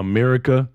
America,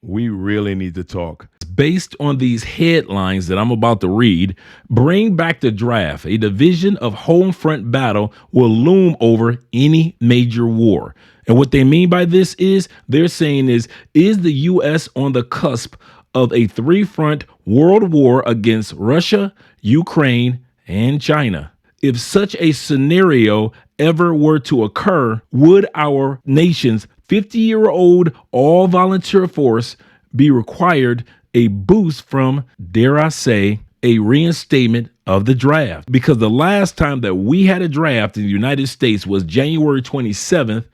we really need to talk. Based on these headlines that I'm about to read, bring back the draft. A division of home front battle will loom over any major war. And what they mean by this is they're saying is the U.S. on the cusp of a three-front world war against Russia, Ukraine, and China? If such a scenario ever were to occur, would our nation's 50-year-old all-volunteer force be required a boost from, dare I say, a reinstatement of the draft? Because the last time that we had a draft in the United States was January 27th,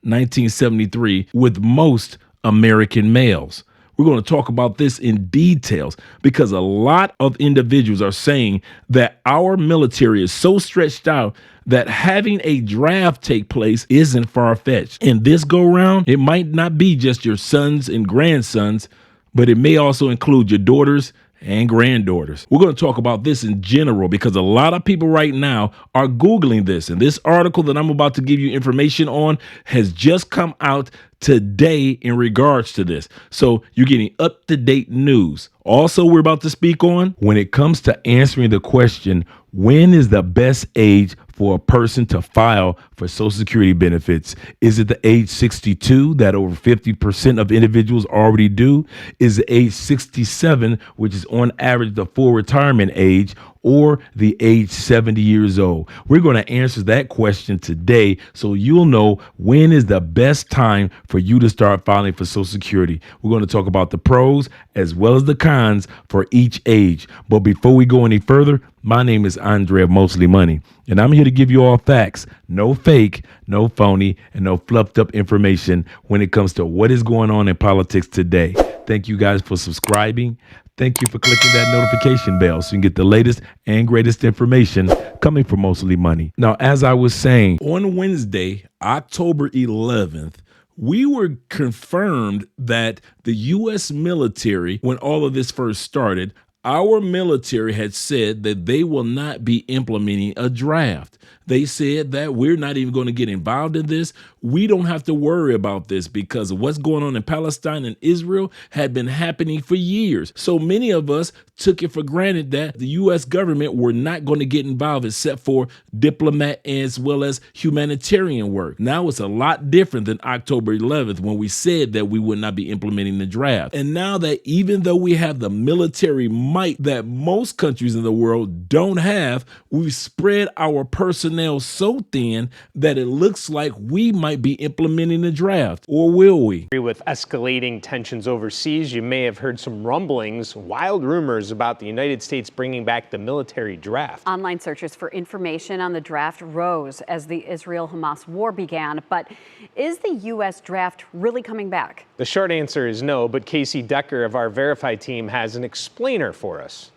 1973, with most American males. We're going to talk about this in details because a lot of individuals are saying that our military is so stretched out that having a draft take place isn't far-fetched. And this go round, it might not be just your sons and grandsons, but it may also include your daughters and granddaughters. We're going to talk about this in general because a lot of people right now are Googling this. And this article that I'm about to give you information on has just come out today in regards to this. So you're getting up-to-date news. Also, we're about to speak on when it comes to answering the question, when is the best age for a person to file for Social Security benefits? Is it the age 62 that over 50% of individuals already do? Is it age 67, which is on average the full retirement age, or the age 70 years old? We're going to answer that question today so you'll know when is the best time for you to start filing for Social Security. We're going to talk about the pros as well as the cons for each age. But before we go any further, my name is Andre of Mostly Money, and I'm here to give you all facts, no fake, no phony, and no fluffed up information when it comes to what is going on in politics today. Thank you guys for subscribing. Thank you for clicking that notification bell so you can get the latest and greatest information coming from Mostly Money. Now, as I was saying, on Wednesday, October 11th, we were confirmed that the U.S. military, when all of this first started, our military had said that they will not be implementing a draft. They said that we're not even going to get involved in this. We don't have to worry about this because of what's going on in Palestine and Israel had been happening for years. So many of us took it for granted that the U.S. government were not going to get involved except for diplomat as well as humanitarian work. Now it's a lot different than October 11th when we said that we would not be implementing the draft. And now that even though we have the military might that most countries in the world don't have, we've spread our personnel so thin that it looks like we might be implementing the draft. Or will we? With escalating tensions overseas, you may have heard some rumblings, wild rumors about the United States bringing back the military draft. Online searches for information on the draft rose as the Israel-Hamas war began. But is the U.S. draft really coming back? The short answer is no, but Casey Decker of our Verify team has an explainer for us.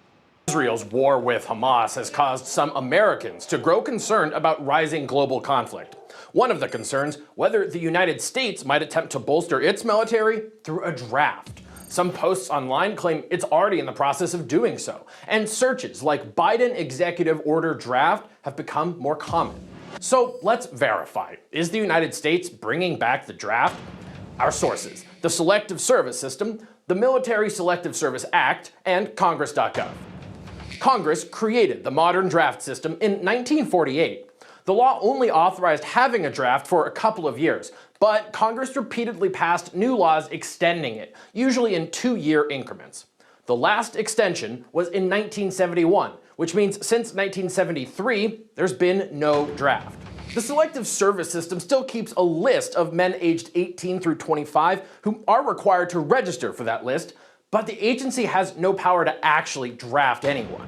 Israel's war with Hamas has caused some Americans to grow concerned about rising global conflict. One of the concerns, whether the United States might attempt to bolster its military through a draft. Some posts online claim it's already in the process of doing so, and searches like Biden Executive Order Draft have become more common. So let's verify. Is the United States bringing back the draft? Our sources: the Selective Service System, the Military Selective Service Act, and Congress.gov. Congress created the modern draft system in 1948. The law only authorized having a draft for a couple of years, but Congress repeatedly passed new laws extending it, usually in 2-year increments. The last extension was in 1971, which means since 1973, there's been no draft. The Selective Service System still keeps a list of men aged 18 through 25 who are required to register for that list, but the agency has no power to actually draft anyone.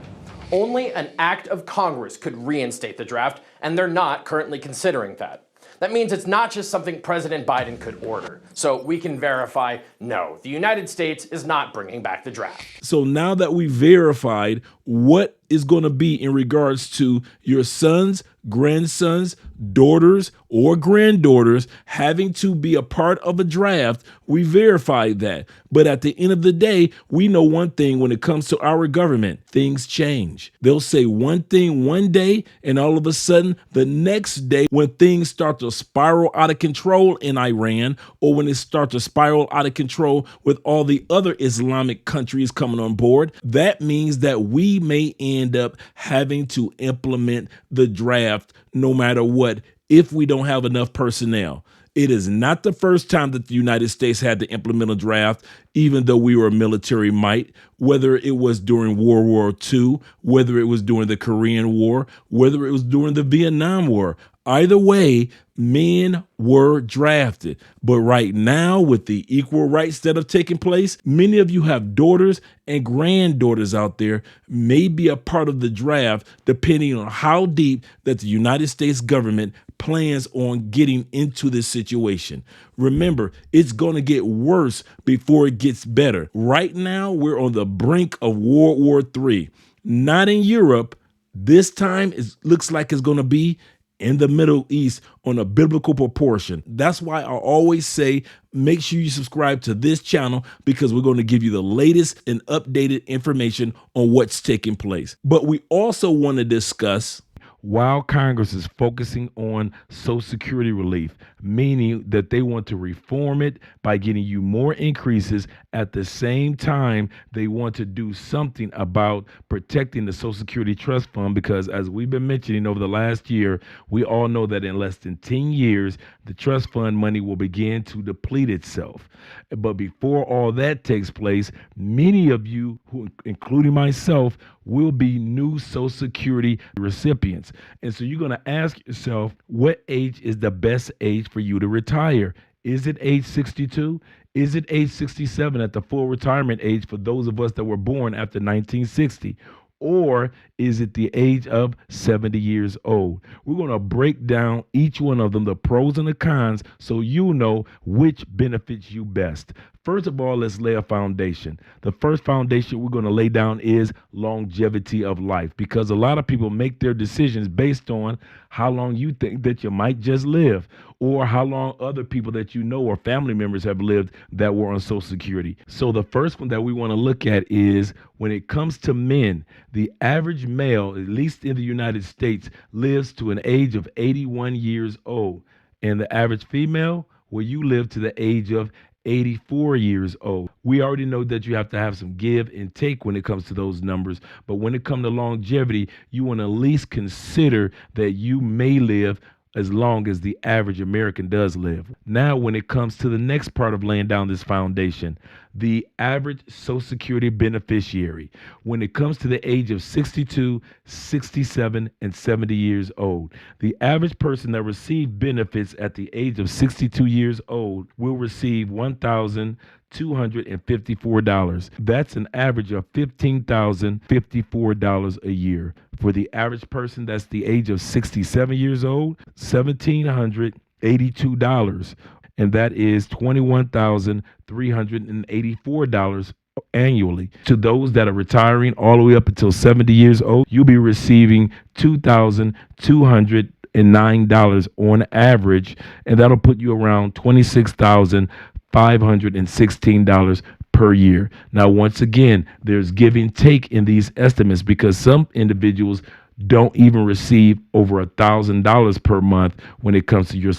Only an act of Congress could reinstate the draft, and they're not currently considering that. That means it's not just something President Biden could order. So we can verify, no, the United States is not bringing back the draft. So now that we verified what is going to be in regards to your sons, grandsons, daughters, or granddaughters having to be a part of a draft. We verified that. But at the end of the day, we know one thing when it comes to our government: things change. They'll say one thing one day, and all of a sudden, the next day, when things start to spiral out of control in Iran, or when it starts to spiral out of control with all the other Islamic countries coming on board, that means that we may end up having to implement the draft no matter what, if we don't have enough personnel. It is not the first time that the United States had to implement a draft, even though we were a military might, whether it was during World War II, whether it was during the Korean War, whether it was during the Vietnam War. Either way, men were drafted. But right now, with the equal rights that have taken place, many of you have daughters and granddaughters out there may be a part of the draft, depending on how deep that the United States government plans on getting into this situation. Remember, it's going to get worse before it gets better. Right now, we're on the brink of World War III. Not in Europe. This time it looks like it's going to be in the Middle East on a biblical proportion. That's why I always say, make sure you subscribe to this channel, because we're going to give you the latest and updated information on what's taking place. But we also want to discuss, while Congress is focusing on Social Security relief, meaning that they want to reform it by getting you more increases, at the same time, they want to do something about protecting the Social Security Trust Fund, because as we've been mentioning over the last year, we all know that in less than 10 years, the trust fund money will begin to deplete itself. But before all that takes place, many of you, including myself, will be new Social Security recipients. And so you're going to ask yourself, what age is the best age for you to retire? Is it age 62? Is it age 67 at the full retirement age for those of us that were born after 1960? Or is it the age of 70 years old? We're going to break down each one of them, the pros and the cons, so you know which benefits you best. First of all, let's lay a foundation. The first foundation we're going to lay down is longevity of life, because a lot of people make their decisions based on how long you think that you might just live, or how long other people that you know or family members have lived that were on Social Security. So the first one that we want to look at is, when it comes to men, the average male, at least in the United States, lives to an age of 81 years old. And the average female, well, you live to the age of 84 years old. We already know that you have to have some give and take when it comes to those numbers. But when it comes to longevity, you want to at least consider that you may live as long as the average American does live. Now, when it comes to the next part of laying down this foundation, the average Social Security beneficiary, when it comes to the age of 62, 67, and 70 years old, the average person that received benefits at the age of 62 years old will receive $1,254. That's an average of $15,054 a year. For the average person that's the age of 67 years old, $1,782. And that is $21,384 annually. To those that are retiring all the way up until 70 years old, you'll be receiving $2,209 on average, and that'll put you around $26,516 per year. Now, once again, there's give and take in these estimates, because some individuals don't even receive over $1,000 per month when it comes to your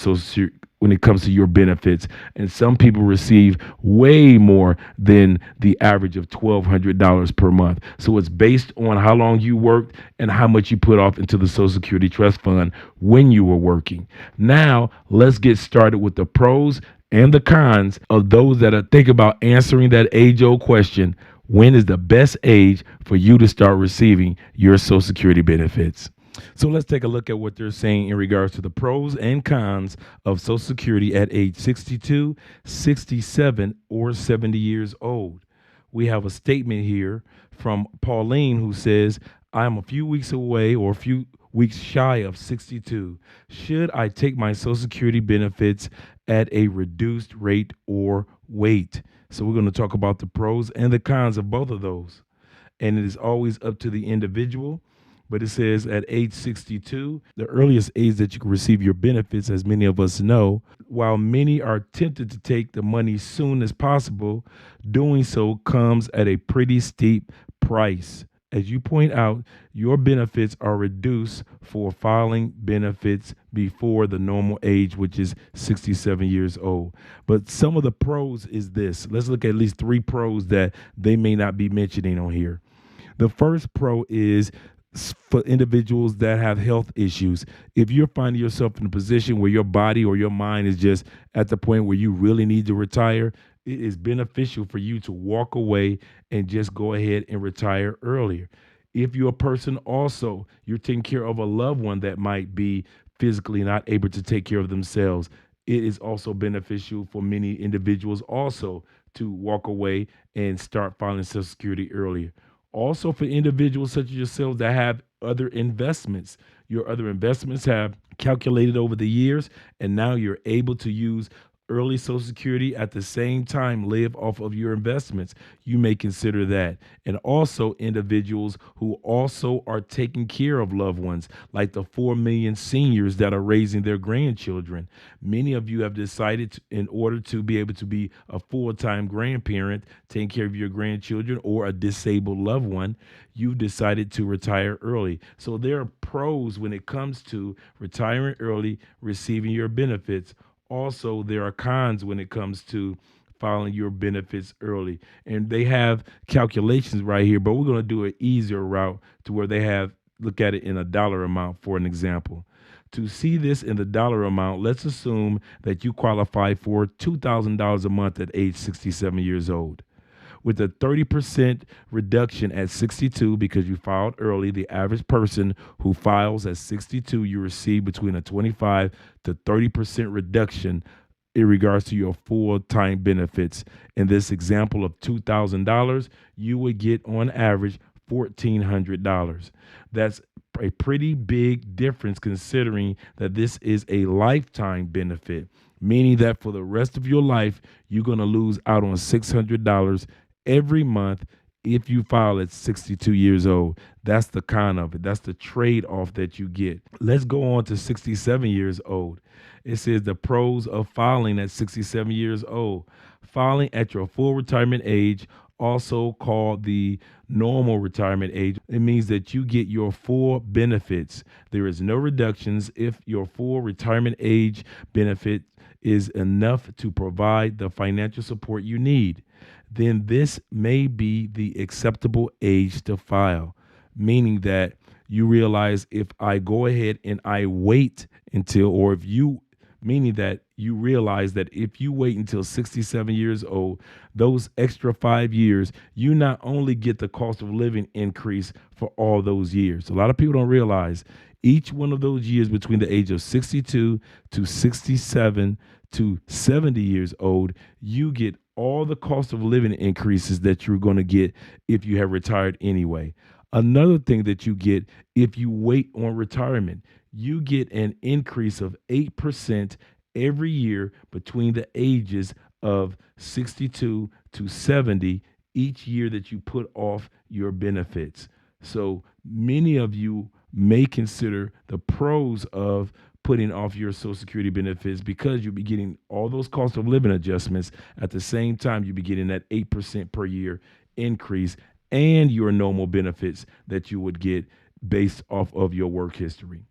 your benefits, and some people receive way more than the average of $1,200 per month. So it's based on how long you worked and how much you put off into the Social Security Trust Fund when you were working. Now, let's get started with the pros and the cons of those that are thinking about answering that age-old question: when is the best age for you to start receiving your Social Security benefits? So let's take a look at what they're saying in regards to the pros and cons of Social Security at age 62, 67, or 70 years old. We have a statement here from Pauline, who says, I am a few weeks away, or a few weeks shy of 62. Should I take my Social Security benefits at a reduced rate or wait? So we're going to talk about the pros and the cons of both of those. and it is always up to the individual. But it says at age 62, the earliest age that you can receive your benefits, as many of us know, while many are tempted to take the money soon as possible, doing so comes at a pretty steep price. As you point out, your benefits are reduced for filing benefits before the normal age, which is 67 years old. But some of the pros is this. Let's look at least 3 pros that they may not be mentioning on here. The first pro is for individuals that have health issues. If you're finding yourself in a position where your body or your mind is just at the point where you really need to retire, it is beneficial for you to walk away and just go ahead and retire earlier. If you're a person also, you're taking care of a loved one that might be physically not able to take care of themselves, it is also beneficial for many individuals also to walk away and start filing Social Security earlier. Also, for individuals such as yourselves that have other investments, your other investments have calculated over the years, and now you're able to use early Social Security at the same time live off of your investments. You may consider that. And also individuals who also are taking care of loved ones, like the 4 million seniors that are raising their grandchildren. Many of you have decided in order to be able to be a full-time grandparent, taking care of your grandchildren or a disabled loved one, you decided to retire early. So there are pros when it comes to retiring early, receiving your benefits. Also, there are cons when it comes to filing your benefits early. And they have calculations right here, but we're going to do an easier route to where they have, look at it in a dollar amount for an example. To see this in the dollar amount, let's assume that you qualify for $2,000 a month at age 67 years old. With a 30% reduction at 62 because you filed early, the average person who files at 62, you receive between a 25 to 30% reduction in regards to your full-time benefits. In this example of $2,000, you would get on average $1,400. That's a pretty big difference considering that this is a lifetime benefit, meaning that for the rest of your life, you're going to lose out on $600 every month if you file at 62 years old. That's the con of it. That's the trade-off that you get. Let's go on to 67 years old. It says the pros of filing at 67 years old. Filing at your full retirement age, also called the normal retirement age, it means that you get your full benefits. There is no reductions if your full retirement age benefit is enough to provide the financial support you need. Then this may be the acceptable age to file, meaning that you realize if I go ahead and I wait until, or if you, meaning that you realize that if you wait until 67 years old, those extra 5 years, you not only get the cost of living increase for all those years. A lot of people don't realize each one of those years between the age of 62 to 67 to 70 years old, you get all the cost of living increases that you're going to get if you have retired anyway. Another thing that you get if you wait on retirement, you get an increase of 8% every year between the ages of 62 to 70 each year that you put off your benefits. So many of you may consider the pros of putting off your Social Security benefits because you'll be getting all those cost of living adjustments. At the same time, you'll be getting that 8% per year increase and your normal benefits that you would get based off of your work history.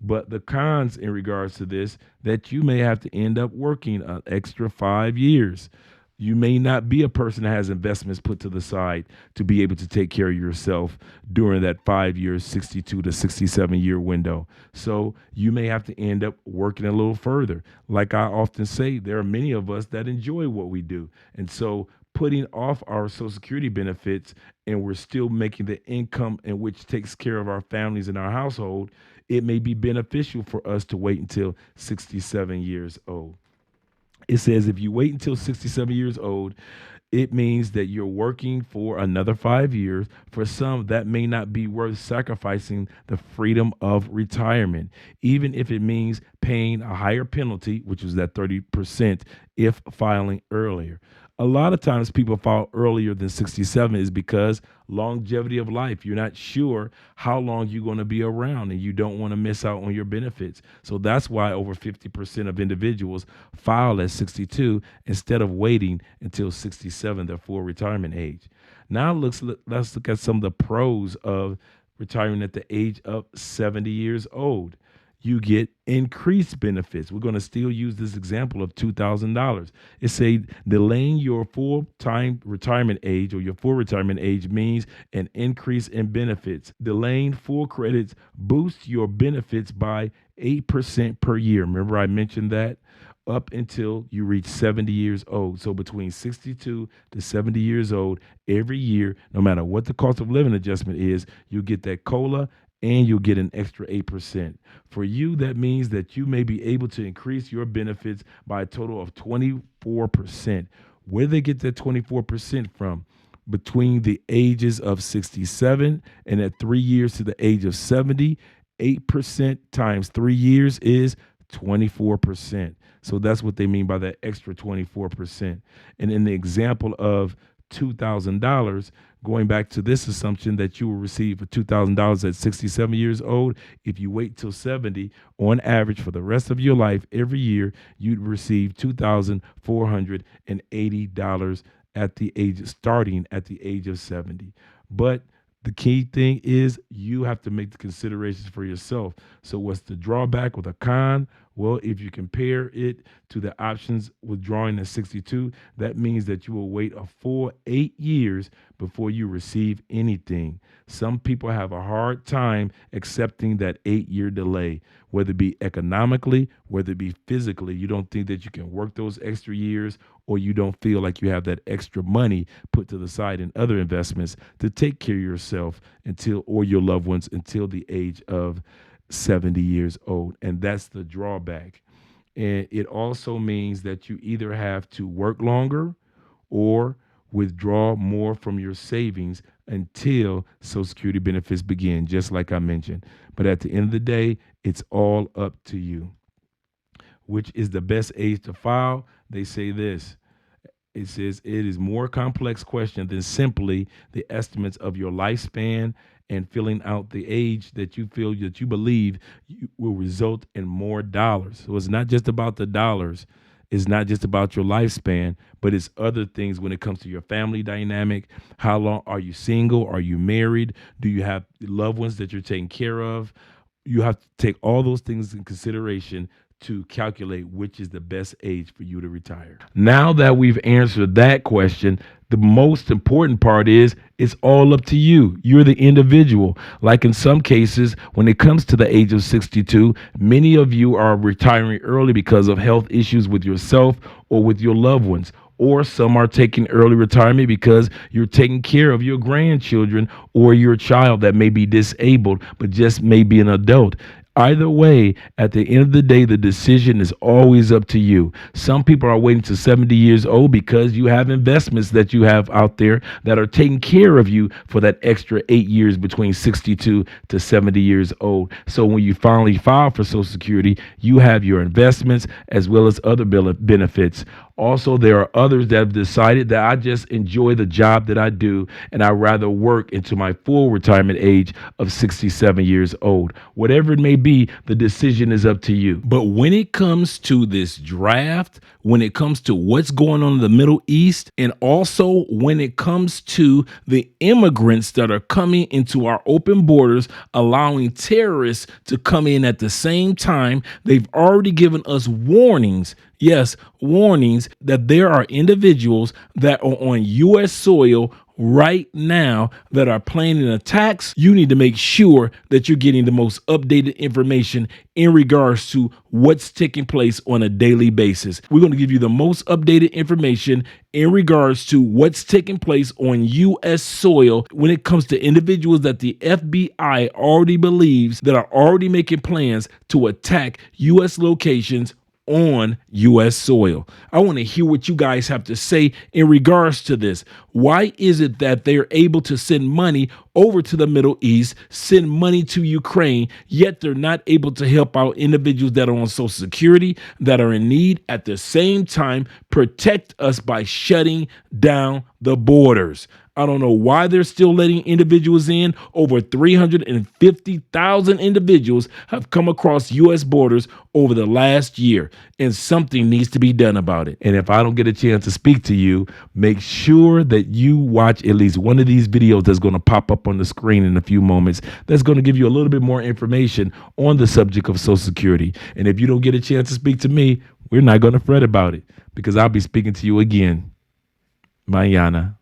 But the cons in regards to this, that you may have to end up working an extra 5 years. You may not be a person that has investments put to the side to be able to take care of yourself during that 5 years, 62 to 67 year window. So you may have to end up working a little further. Like I often say, there are many of us that enjoy what we do. And so putting off our Social Security benefits and we're still making the income in which takes care of our families and our household, it may be beneficial for us to wait until 67 years old. It says if you wait until 67 years old, it means that you're working for another 5 years. For some, that may not be worth sacrificing the freedom of retirement, even if it means paying a higher penalty, which is that 30%, if filing earlier. A lot of times people file earlier than 67 is because longevity of life. You're not sure how long you're going to be around and you don't want to miss out on your benefits. So that's why over 50% of individuals file at 62 instead of waiting until 67, their full retirement age. Now let's look at some of the pros of retiring at the age of 70 years old. You get increased benefits. We're going to still use this example of $2,000. It say delaying your full-time retirement age or your full retirement age means an increase in benefits. Delaying full credits boosts your benefits by 8% per year. Remember I mentioned that? Up until you reach 70 years old. So between 62 to 70 years old, every year, no matter what the cost of living adjustment is, you get that COLA and you'll get an extra 8%. For you, that means that you may be able to increase your benefits by a total of 24%. Where they get that 24% from? Between the ages of 67 and at 3 years to the age of 70, 8% times 3 years is 24%. So that's what they mean by that extra 24%. And in the example of $2,000, going back to this assumption that you will receive $2,000 at 67 years old, if you wait till 70, on average for the rest of your life, every year, you'd receive $2,480 starting at the age of 70. But the key thing is you have to make the considerations for yourself. So what's the drawback with a con? Well, if you compare it to the options withdrawing at 62, that means that you will wait a full 8 years before you receive anything. Some people have a hard time accepting that 8-year delay, whether it be economically, whether it be physically. You don't think that you can work those extra years, or you don't feel like you have that extra money put to the side in other investments to take care of yourself or your loved ones until the age of 70 years old. And that's the drawback. And it also means that you either have to work longer or withdraw more from your savings until Social Security benefits begin, just like I mentioned. But at the end of the day, it's all up to you. Which is the best age to file? They say this. It says it is more complex question than simply the estimates of your lifespan and filling out the age that you feel that you believe will result in more dollars. So it's not just about the dollars. It's not just about your lifespan, but it's other things when it comes to your family dynamic. How long are you single? Are you married? Do you have loved ones that you're taking care of? You have to take all those things in consideration to calculate which is the best age for you to retire. Now that we've answered that question, the most important part is it's all up to you. You're the individual. Like in some cases, when it comes to the age of 62, many of you are retiring early because of health issues with yourself or with your loved ones. Or some are taking early retirement because you're taking care of your grandchildren or your child that may be disabled, but just may be an adult. Either way, at the end of the day, the decision is always up to you. Some people are waiting to 70 years old because you have investments that you have out there that are taking care of you for that extra 8 years between 62 to 70 years old. So when you finally file for Social Security, you have your investments as well as other benefits. Also, there are others that have decided that I just enjoy the job that I do and I'd rather work into my full retirement age of 67 years old. Whatever it may be, the decision is up to you. But when it comes to this draft, when it comes to what's going on in the Middle East, and also when it comes to the immigrants that are coming into our open borders, allowing terrorists to come in at the same time, they've already given us warnings. Yes, warnings that there are individuals that are on U.S. soil right now that are planning attacks. You need to make sure that you're getting the most updated information in regards to what's taking place on a daily basis. We're going to give you the most updated information in regards to what's taking place on U.S. soil when it comes to individuals that the FBI already believes that are already making plans to attack U.S. locations on U.S. soil. I want to hear what you guys have to say in regards to this. Why is it that they're able to send money over to the Middle East, send money to Ukraine, yet they're not able to help out individuals that are on Social Security, that are in need, at the same time protect us by shutting down the borders? I don't know why they're still letting individuals in. Over 350,000 individuals have come across U.S. borders over the last year, and something needs to be done about it. And if I don't get a chance to speak to you, make sure that you watch at least one of these videos that's going to pop up on the screen in a few moments that's going to give you a little bit more information on the subject of Social Security. And if you don't get a chance to speak to me, we're not going to fret about it, because I'll be speaking to you again. Mañana.